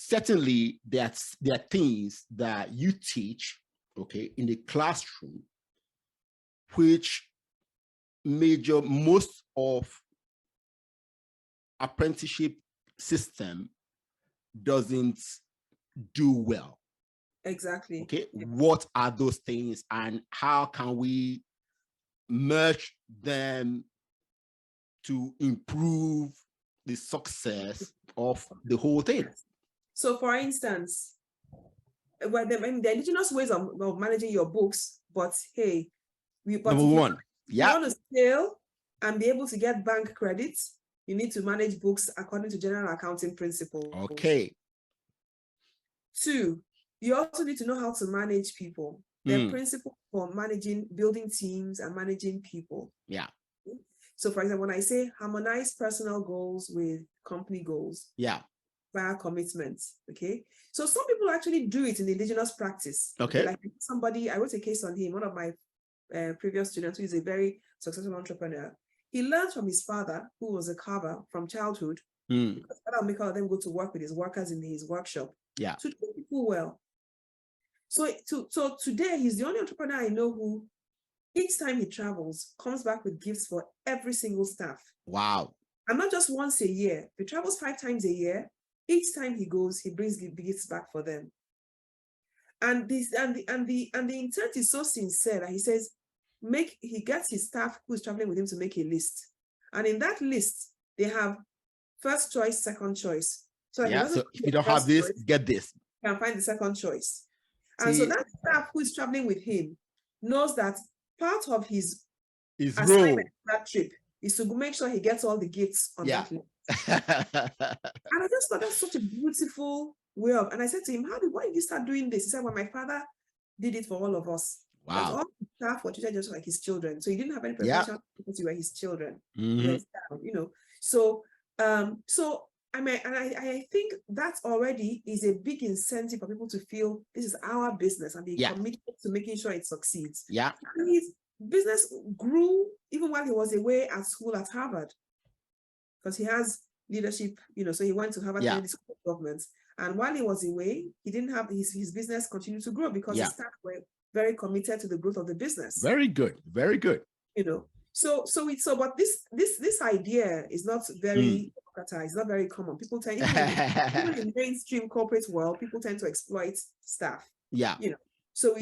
certainly there are things that you teach, okay, in the classroom, which most of apprenticeship system doesn't do well. Exactly. Okay, what are those things, and how can we merge them to improve the success of the whole thing? So, for instance, well, the indigenous ways of managing your books, but hey, Number one, if you want to scale and be able to get bank credits, you need to manage books according to general accounting principles. Okay. 2, you also need to know how to manage people. The principle for building teams and managing people. Yeah. So, for example, when I say harmonize personal goals with company goals. Yeah. Via commitments. Okay. So some people actually do it in the indigenous practice. Okay. Like somebody, I wrote a case on him, one of my previous students who is a very successful entrepreneur. He learned from his father, who was a carver from childhood, because that'll make all of them go to work with his workers in his workshop. Yeah. To treat people well. So today he's the only entrepreneur I know who, each time he travels, comes back with gifts for every single staff. Wow. And not just once a year. If he travels 5 times a year, each time he goes, he brings gifts back for them. And the intent is so sincere that he says, he gets his staff who is traveling with him to make a list. And in that list, they have first choice, second choice. So if you don't have this, get this. You can find the second choice. And so that staff who is traveling with him knows that part of his assignment that trip is to make sure he gets all the gifts on that list. And I just thought that's such a beautiful way of, and I said to him, why did you start doing this? He said, well, my father did it for all of us. Wow. All the staff were treated just like his children. So he didn't have any preparation because you were his children. So I mean, and I think that already is a big incentive for people to feel this is our business and be committed to making sure it succeeds. Yeah. And his business grew even while he was away at school at Harvard, because he has leadership, so he went to Harvard School of Government. And while he was away, he didn't have his business continue to grow because his staff were very committed to the growth of the business. Very good. Very good. But this idea is not very it's not very common. People tend, even in mainstream corporate world, people tend to exploit staff. Yeah. So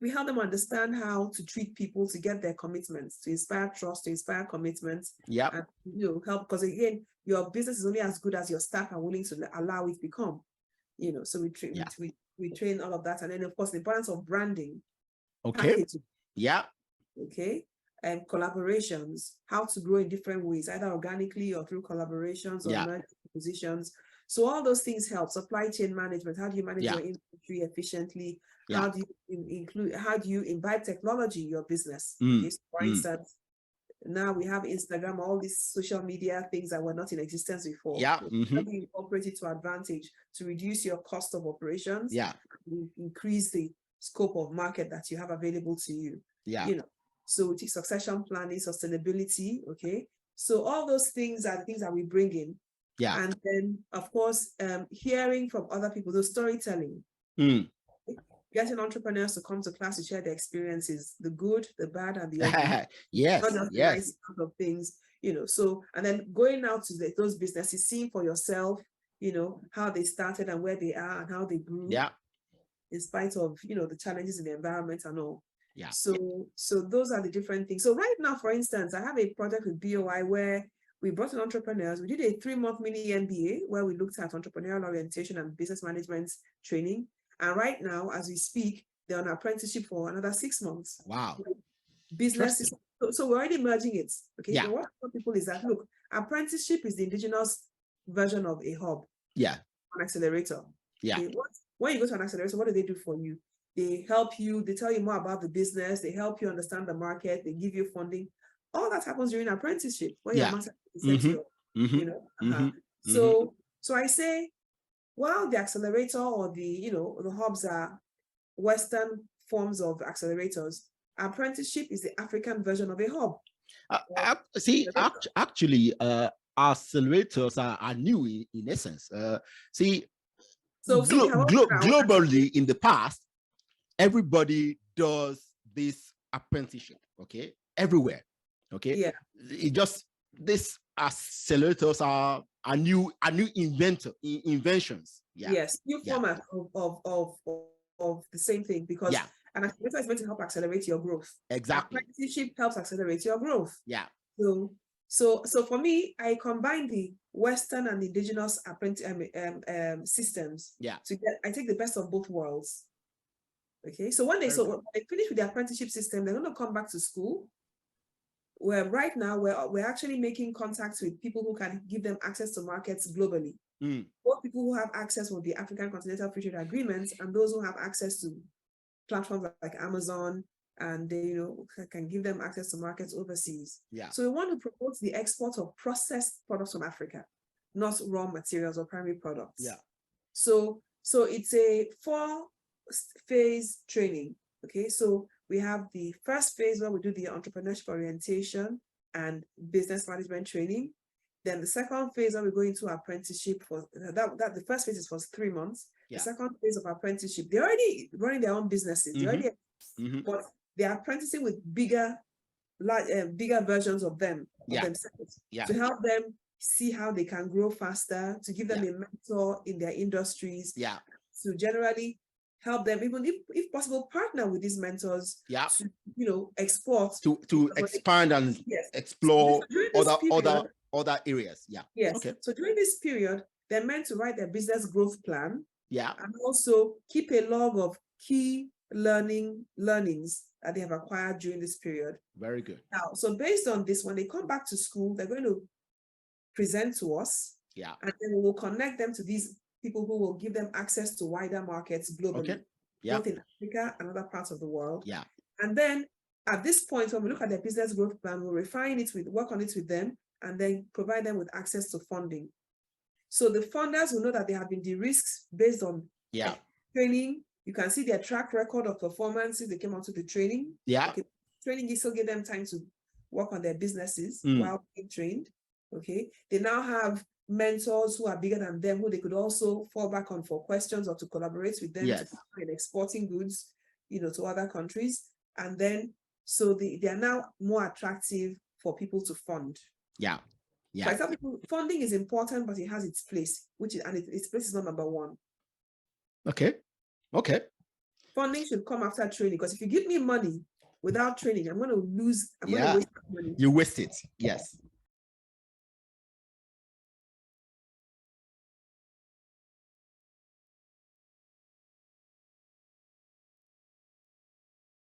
we help them understand how to treat people, to get their commitments, to inspire trust, to inspire commitments. Yeah. And help, because again, your business is only as good as your staff are willing to allow it become. So we train all of that, and then of course the importance of branding. Okay. Packaging. Yeah. Okay. And collaborations, how to grow in different ways, either organically or through collaborations or acquisitions. So all those things help. Supply chain management. How do you manage your inventory efficiently? How do you imbibe technology in your business? Okay, so for instance, now we have Instagram, all these social media things that were not in existence before. Yeah. How do you incorporate it to advantage to reduce your cost of operations? Yeah. Increase the scope of market that you have available to you. Yeah. So succession planning, sustainability. Okay. So all those things are the things that we bring in. Yeah. And then, of course, hearing from other people, the storytelling. Getting entrepreneurs to come to class to share their experiences, the good, the bad, and the ugly. Yes. Not just the nice kind of things, So, and then going out to those businesses, seeing for yourself, how they started and where they are and how they grew. Yeah. In spite of, the challenges in the environment and all. Yeah. So those are the different things. So right now, for instance, I have a project with BOI where we brought in entrepreneurs. We did a 3-month mini MBA where we looked at entrepreneurial orientation and business management training. And right now, as we speak, they're on apprenticeship for another 6 months. Wow. Business. So we're already merging it. Okay. Yeah. So what I tell people is that, look, apprenticeship is the indigenous version of a hub. Yeah. An accelerator. Yeah. Okay? When you go to an accelerator, what do they do for you? They help you, they tell you more about the business, they help you understand the market, they give you funding. All that happens during apprenticeship when you're master So I say, while the accelerator or the hubs are Western forms of accelerators, apprenticeship is the African version of a hub. Actually, accelerators are new in essence. See, So we have globally in the past, everybody does this apprenticeship, okay, everywhere, okay. Yeah. It just, these accelerators are new inventions. Yeah. Yes, new format of the same thing, because an accelerator is meant to help accelerate your growth. Exactly. Apprenticeship helps accelerate your growth. Yeah. So for me, I combine the Western and Indigenous systems. Yeah. I take the best of both worlds. Okay. So when they finish with the apprenticeship system, they're going to come back to school. Where right now we're actually making contacts with people who can give them access to markets globally. Both people who have access with the African Continental Free Trade Agreements and those who have access to platforms like Amazon, and they can give them access to markets overseas. Yeah. So we want to promote the export of processed products from Africa, not raw materials or primary products. Yeah. So it's a 4-phase training. Okay. So we have the first phase where we do the entrepreneurship orientation and business management training. Then the second phase where we go into apprenticeship for that. The first phase is for 3 months. Yeah. The second phase of apprenticeship, they're already running their own businesses. They already, but they're apprenticing with bigger versions of themselves to help them see how they can grow faster, to give them a mentor in their industries. Yeah. To generally help them, even if possible, partner with these mentors to export, to expand and explore other areas. Yeah. Yes. Okay. So during this period, they're meant to write their business growth plan. Yeah. And also keep a log of key learnings that they have acquired during this period. Very good. Now, so based on this, when they come back to school, they're going to present to us. Yeah. And then we will connect them to these people who will give them access to wider markets globally, both in Africa and other parts of the world. Yeah. And then at this point, when we look at their business growth plan, we'll refine it work on it with them, and then provide them with access to funding. So the funders will know that they have been de-risked based on training. You can see their track record of performances. They came onto the training. Yeah. Okay. Training still give them time to work on their businesses while being trained. Okay. They now have mentors who are bigger than them, who they could also fall back on for questions or to collaborate with them in exporting goods, to other countries. And then, so they are now more attractive for people to fund. Yeah. Yeah. So I tell people funding is important, but it has its place, its place is not number one. Okay. Okay. Funding should come after training, because if you give me money without training, I'm going to lose. I'm going to waste money. You waste it. Yes.